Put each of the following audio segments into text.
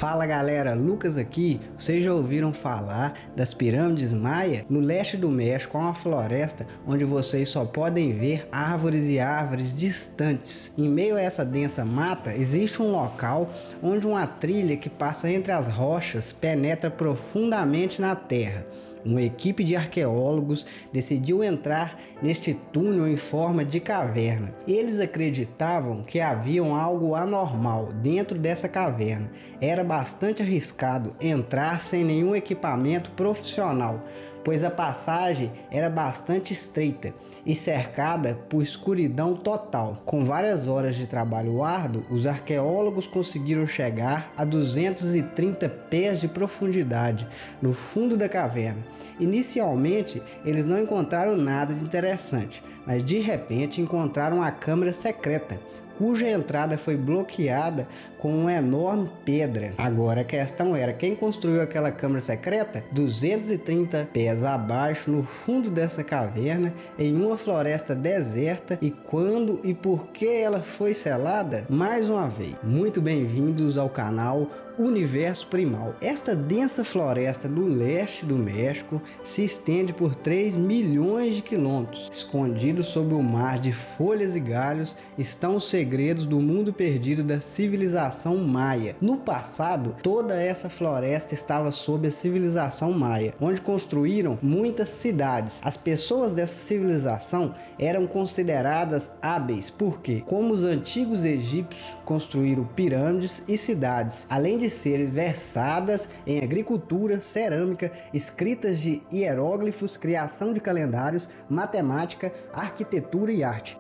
Fala galera, Lucas aqui. Vocês já ouviram falar das pirâmides Maia? No leste do México há uma floresta onde vocês só podem ver árvores e árvores distantes. Em meio a essa densa mata existe um local onde uma trilha que passa entre as rochas penetra profundamente na terra. Uma equipe de arqueólogos decidiu entrar neste túnel em forma de caverna. Eles acreditavam que havia algo anormal dentro dessa caverna. Era bastante arriscado entrar sem nenhum equipamento profissional, pois a passagem era bastante estreita e cercada por escuridão total. Com várias horas de trabalho árduo, os arqueólogos conseguiram chegar a 230 pés de profundidade no fundo da caverna. Inicialmente, eles não encontraram nada de interessante, mas de repente encontraram uma câmara secreta, cuja entrada foi bloqueada com uma enorme pedra. Agora a questão era, quem construiu aquela câmara secreta? 230 pés abaixo, no fundo dessa caverna, em uma floresta deserta, e quando e por que ela foi selada? Mais uma vez, muito bem-vindos ao canal Universo Primal. Esta densa floresta no leste do México se estende por 3 milhões de quilômetros. Escondidos sob o mar de folhas e galhos estão os segredos do mundo perdido da civilização maia. No passado, toda essa floresta estava sob a civilização maia, onde construíram muitas cidades. As pessoas dessa civilização eram consideradas hábeis, porque, como os antigos egípcios, construíram pirâmides e cidades, além de serem versadas em agricultura, cerâmica, escritas de hieróglifos, criação de calendários, matemática, arquitetura e arte.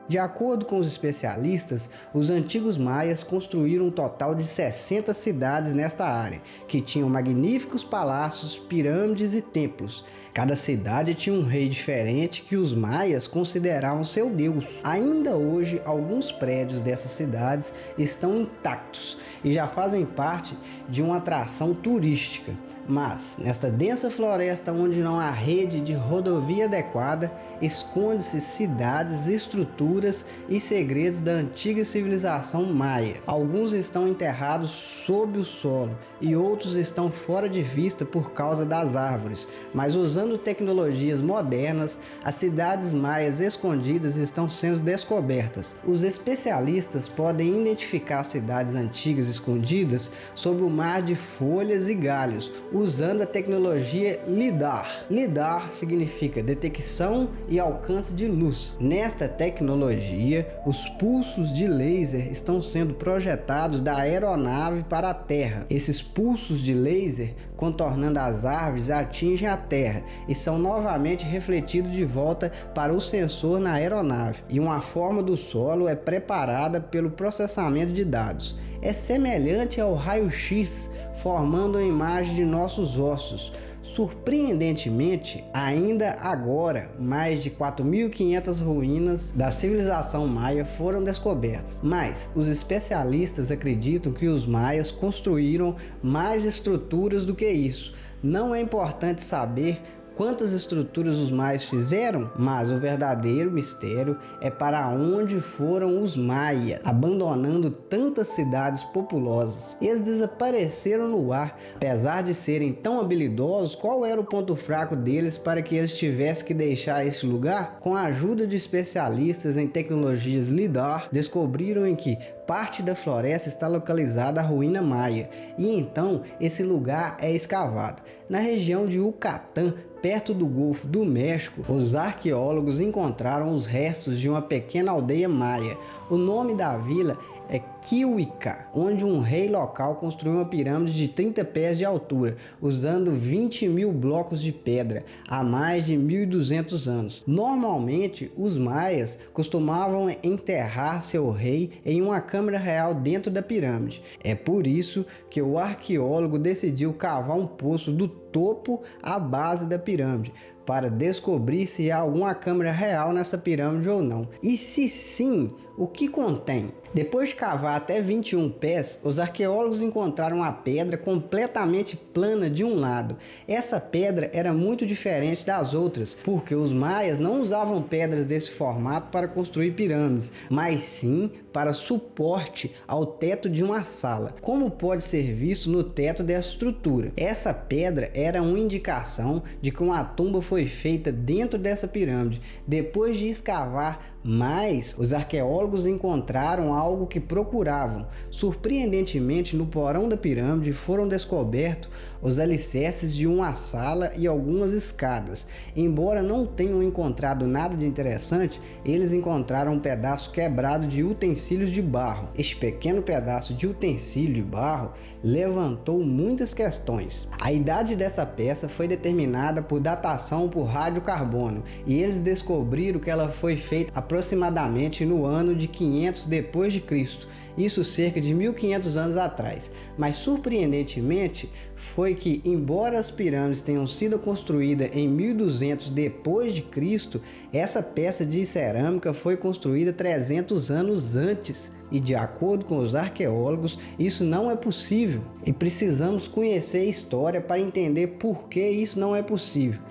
De acordo com os especialistas, os antigos maias construíram um total de 60 cidades nesta área, que tinham magníficos palácios, pirâmides e templos. Cada cidade tinha um rei diferente que os maias consideravam seu deus. Ainda hoje, alguns prédios dessas cidades estão intactos e já fazem parte de uma atração turística. Mas, nesta densa floresta onde não há rede de rodovia adequada, esconde-se cidades, estruturas e segredos da antiga civilização maia. Alguns estão enterrados sob o solo e outros estão fora de vista por causa das árvores, mas usando tecnologias modernas, as cidades maias escondidas estão sendo descobertas. Os especialistas podem identificar cidades antigas escondidas sob o mar de folhas e galhos, usando a tecnologia LIDAR. LIDAR significa detecção e alcance de luz. Nesta tecnologia, os pulsos de laser estão sendo projetados da aeronave para a Terra. Esses pulsos de laser, contornando as árvores, atingem a Terra e são novamente refletidos de volta para o sensor na aeronave, e uma forma do solo é preparada pelo processamento de dados. É semelhante ao raio-x, formando uma imagem de nossos ossos. Surpreendentemente, ainda agora, mais de 4.500 ruínas da civilização maia foram descobertas. Mas os especialistas acreditam que os maias construíram mais estruturas do que isso. Não é importante saber quantas estruturas os maias fizeram, mas o verdadeiro mistério é para onde foram os maias, abandonando tantas cidades populosas. Eles desapareceram no ar. Apesar de serem tão habilidosos, qual era o ponto fraco deles para que eles tivessem que deixar esse lugar? Com a ajuda de especialistas em tecnologias LIDAR, descobriram em que parte da floresta está localizada a ruína maia, e então esse lugar é escavado. Na região de Yucatán, perto do Golfo do México, os arqueólogos encontraram os restos de uma pequena aldeia maia. O nome da vila é Quihuica, onde um rei local construiu uma pirâmide de 30 pés de altura, usando 20.000 blocos de pedra, há mais de 1.200 anos. Normalmente, os maias costumavam enterrar seu rei em uma câmara real dentro da pirâmide. É por isso que o arqueólogo decidiu cavar um poço do topo à base da pirâmide, para descobrir se há alguma câmara real nessa pirâmide ou não. E se sim, o que contém? Depois de cavar até 21 pés, os arqueólogos encontraram a pedra completamente plana de um lado. Essa pedra era muito diferente das outras, porque os maias não usavam pedras desse formato para construir pirâmides, mas sim para suporte ao teto de uma sala, como pode ser visto no teto dessa estrutura. Essa pedra era uma indicação de que uma tumba foi feita dentro dessa pirâmide. Depois de escavar mais, os arqueólogos encontraram algo que procuravam. Surpreendentemente, no porão da pirâmide foram descobertos os alicerces de uma sala e algumas escadas. Embora não tenham encontrado nada de interessante, eles encontraram um pedaço quebrado de utensílios de barro. Este pequeno pedaço de utensílio de barro levantou muitas questões. A idade dessa peça foi determinada por datação por radiocarbono, e eles descobriram que ela foi feita aproximadamente no ano de 500 depois de Cristo, isso cerca de 1500 anos atrás. Mas surpreendentemente foi que, embora as pirâmides tenham sido construídas em 1200 depois de Cristo, essa peça de cerâmica foi construída 300 anos antes. E de acordo com os arqueólogos, isso não é possível. E precisamos conhecer a história para entender por que isso não é possível.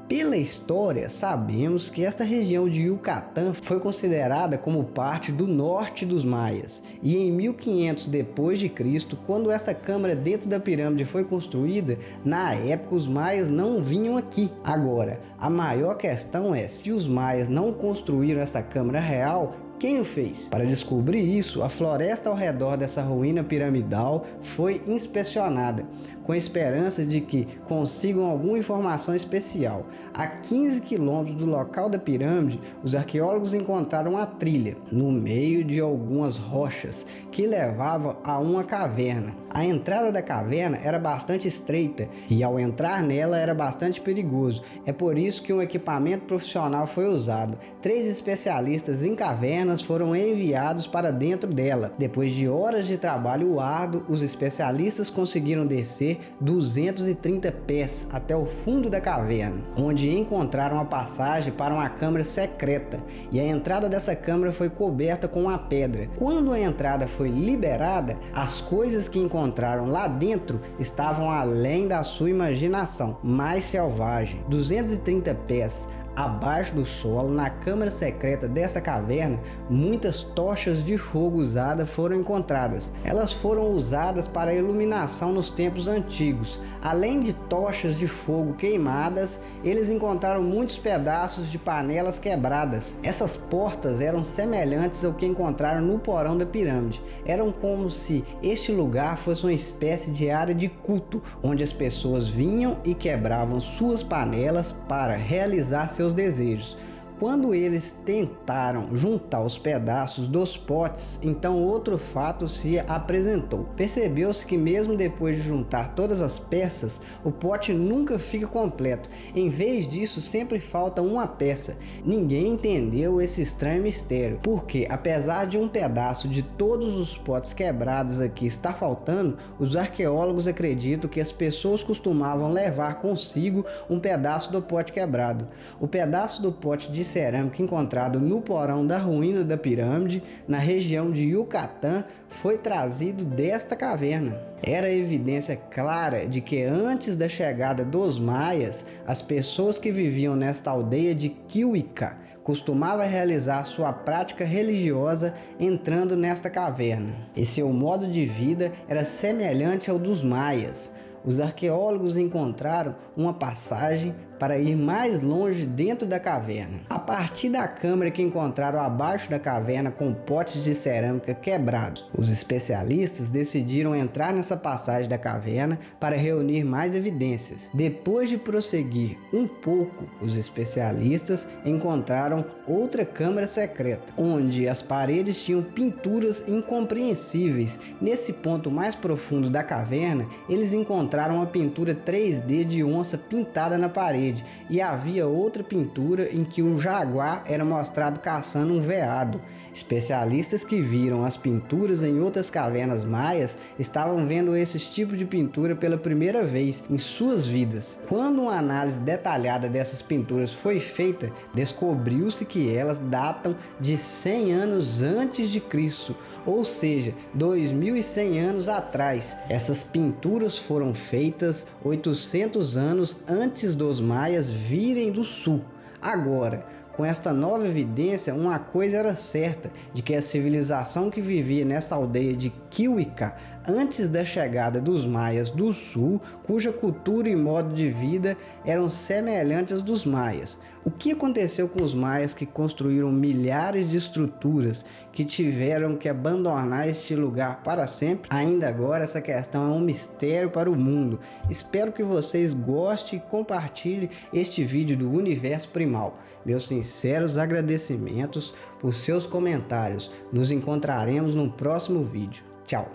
Pela história, sabemos que esta região de Yucatán foi considerada como parte do norte dos maias, e em 1500 depois de Cristo, quando esta câmara dentro da pirâmide foi construída, na época os maias não vinham aqui. Agora, a maior questão é, se os maias não construíram essa câmara real, quem o fez? Para descobrir isso, a floresta ao redor dessa ruína piramidal foi inspecionada, com esperança de que consigam alguma informação especial. A 15 quilômetros do local da pirâmide, os arqueólogos encontraram uma trilha no meio de algumas rochas que levava a uma caverna. A entrada da caverna era bastante estreita e, ao entrar nela, era bastante perigoso. É por isso que um equipamento profissional foi usado. 3 especialistas em cavernas foram enviados para dentro dela. Depois de horas de trabalho árduo, os especialistas conseguiram descer 230 pés até o fundo da caverna, onde encontraram a passagem para uma câmara secreta, e a entrada dessa câmara foi coberta com uma pedra. Quando a entrada foi liberada, as coisas que encontraram lá dentro estavam além da sua imaginação, mais selvagem. 230 pés abaixo do solo, na câmara secreta dessa caverna, muitas tochas de fogo usadas foram encontradas. Elas foram usadas para iluminação nos tempos antigos. Além de tochas de fogo queimadas, eles encontraram muitos pedaços de panelas quebradas. Essas portas eram semelhantes ao que encontraram no porão da pirâmide. Eram como se este lugar fosse uma espécie de área de culto, onde as pessoas vinham e quebravam suas panelas para realizar seus desejos. Quando eles tentaram juntar os pedaços dos potes, então outro fato se apresentou. Percebeu-se que mesmo depois de juntar todas as peças, o pote nunca fica completo. Em vez disso, sempre falta uma peça. Ninguém entendeu esse estranho mistério, porque apesar de um pedaço de todos os potes quebrados aqui estar faltando, os arqueólogos acreditam que as pessoas costumavam levar consigo um pedaço do pote quebrado. O pedaço do pote de cerâmica encontrado no porão da ruína da pirâmide, na região de Yucatán, foi trazido desta caverna. Era evidência clara de que antes da chegada dos maias, as pessoas que viviam nesta aldeia de Quihuica costumavam realizar sua prática religiosa entrando nesta caverna. E seu modo de vida era semelhante ao dos maias. Os arqueólogos encontraram uma passagem para ir mais longe dentro da caverna. A partir da câmara que encontraram abaixo da caverna com potes de cerâmica quebrados, os especialistas decidiram entrar nessa passagem da caverna para reunir mais evidências. Depois de prosseguir um pouco, os especialistas encontraram outra câmara secreta, onde as paredes tinham pinturas incompreensíveis. Nesse ponto mais profundo da caverna, eles encontraram uma pintura 3D de onça pintada na parede. parede e havia outra pintura em que um jaguar era mostrado caçando um veado. Especialistas que viram as pinturas em outras cavernas maias estavam vendo esses tipos de pintura pela primeira vez em suas vidas. Quando uma análise detalhada dessas pinturas foi feita, descobriu-se que elas datam de 100 anos antes de Cristo, ou seja, 2100 anos atrás. Essas pinturas foram feitas 800 anos antes dos maias virem do sul. Agora, com esta nova evidência, uma coisa era certa, de que a civilização que vivia nessa aldeia de Quiuca, antes da chegada dos maias do sul, cuja cultura e modo de vida eram semelhantes aos dos maias. O que aconteceu com os maias que construíram milhares de estruturas, que tiveram que abandonar este lugar para sempre? Ainda agora essa questão é um mistério para o mundo. Espero que vocês gostem e compartilhem este vídeo do Universo Primal. Meus sinceros agradecimentos por seus comentários. Nos encontraremos no próximo vídeo. Tchau!